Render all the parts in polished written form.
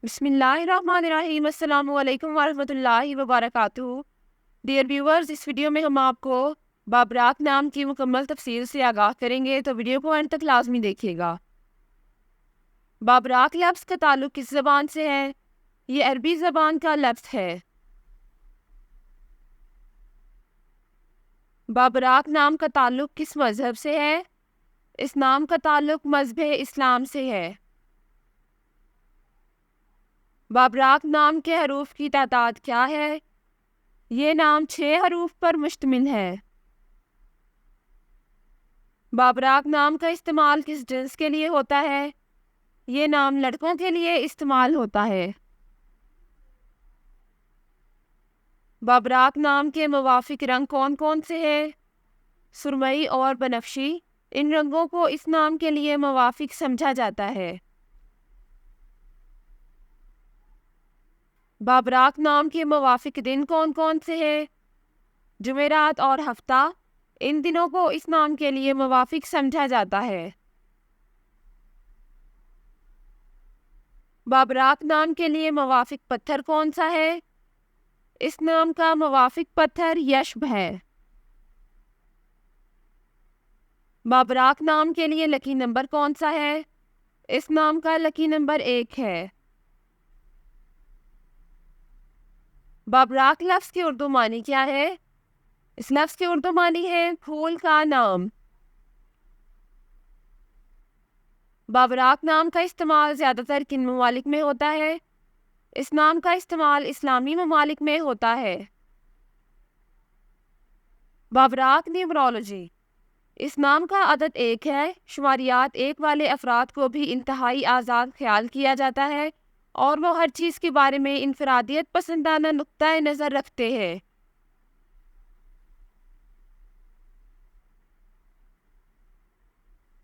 बिस्मिल्लाहिर्रहमानिर्रहीम। अस्सलामु अलैकुम वरहमतुल्लाहि वबरकातुहू। डियर व्यूअर्स, इस वीडियो में हम आपको बाबराक नाम की मुकम्मल तफसील से आगाह करेंगे, तो वीडियो को अंत तक लाजमी देखिएगा। बाबराक लफ्ज़ का ताल्लुक किस ज़बान से है? ये अरबी ज़बान का लफ्ज़ है। बाबराक नाम का ताल्लुक किस मज़हब से है? इस नाम का ताल्लुक मज़हब इस्लाम से है। बाबराक नाम के हरूफ की तादाद क्या है? ये नाम 6 हरूफ पर मुश्तमिल है। बाबराक नाम का इस्तेमाल किस जिन्स के लिए होता है? ये नाम लड़कों के लिए इस्तेमाल होता है। बाबराक नाम के मुवाफिक रंग कौन कौन से हैं? सुरमई और बनफशी। इन रंगों को इस नाम के लिए मुवाफिक समझा जाता है। बाबराक नाम के मुवाफिक दिन कौन कौन से हैं? जुमेरात और हफ्ता। इन दिनों को इस नाम के लिए मुवाफिक समझा जाता है। बाबराक नाम के लिए मुवाफिक पत्थर कौन सा है? इस नाम का मुवाफिक पत्थर यशब है। बाबराक नाम के लिए लकी नंबर कौन सा है? इस नाम का लकी नंबर 1 है। बाबराक लफ्ज़ की उर्दू मानी क्या है? इस लफ्ज़ की उर्दू मानी है फूल का नाम। बाबराक नाम का इस्तेमाल ज़्यादातर किन ममालिक में होता है? इस नाम का इस्तेमाल इस्लामी ममालिक में होता है। बाबराक न्यूमरोलॉजी। इस नाम का अदद 1 है। शुमारियात 1 वाले अफराद को भी इंतहाई आज़ाद ख्याल किया जाता है और वो हर चीज़ के बारे में इनफरादियत पसंदाना नुक्ता नज़र रखते हैं।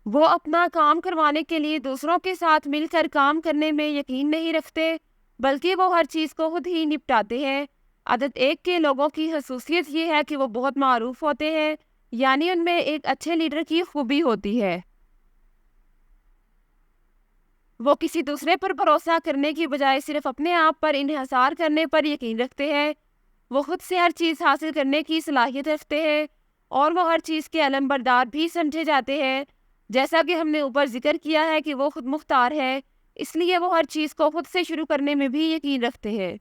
वो अपना काम करवाने के लिए दूसरों के साथ मिलकर काम करने में यकीन नहीं रखते, बल्कि वो हर चीज़ को खुद ही निपटाते हैं। आदत 1 के लोगों की खसूसियत ये है कि वो बहुत मारूफ होते हैं, यानी उनमें एक अच्छे लीडर की खूबी होती है। वो किसी दूसरे पर भरोसा करने की बजाय सिर्फ अपने आप पर इन्हिसार करने पर यकीन रखते हैं। वो खुद से हर चीज़ हासिल करने की सलाहियत रखते हैं और वो हर चीज़ के अलमबरदार भी समझे जाते हैं। जैसा कि हमने ऊपर जिक्र किया है कि वो खुद मुख्तार है, इसलिए वो हर चीज़ को खुद से शुरू करने में भी यकीन रखते हैं।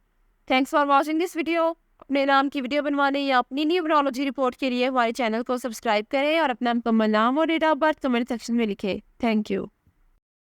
Thanks for watching this video. अपने नाम की वीडियो बनवाने या अपनी न्यूमरोलॉजी रिपोर्ट के लिए हमारे चैनल को सब्सक्राइब करें और अपना मुकम्मल नाम और date of birth comment section में लिखें। Thank you.